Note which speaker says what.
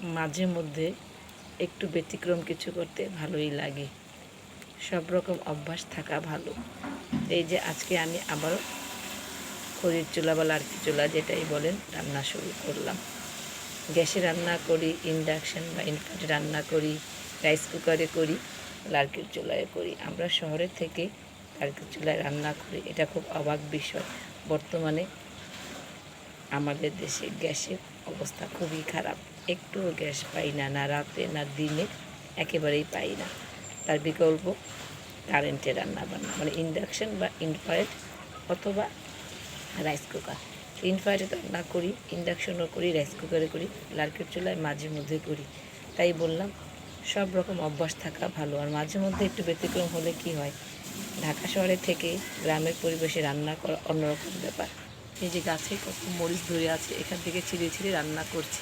Speaker 1: মাঝে মধ্যে একটু ব্যতিক্রম কিছু করতে ভালোই লাগে। সব রকম অভ্যাস থাকা ভালো। এই যে আজকে আমি আবারও খড়ির চুলা বা লার্কি চুলা যেটাই বলেন রান্না শুরু করলাম। গ্যাসে রান্না করি, ইন্ডাকশান বা ইনভার্টারে রান্না করি, রাইস কুকারে করি, লার্কির চুলায় করি। আমরা শহরে থেকে লার্কির চুলায় রান্না করি, এটা খুব অবাক বিষয়। বর্তমানে আমাদের দেশে গ্যাসের অবস্থা খুবই খারাপ। একটুও গ্যাস পাই না, না রাতে না দিনে, একেবারেই পাই না। তার বিকল্প কারেন্টে রান্না বান্না, মানে ইন্ডাকশান বা ইনফ্রারেড অথবা রাইস কুকার। ইনফ্রারেডে রান্না করি, ইন্ডাকশনও করি, রাইস কুকারে করি, লার্কির চুলায় মাঝে মধ্যে করি। তাই বললাম সব রকম অভ্যাস থাকা ভালো। আর মাঝে মধ্যে একটু ব্যতিক্রম হলে কি হয়, ঢাকা শহরে থেকে গ্রামের পরিবেশে রান্না করা অন্যরকম ব্যাপার। এই যে গাছে কত মরিচ ধরে আছে, এখান থেকে ছিঁড়ে ছিঁড়ে রান্না করছি।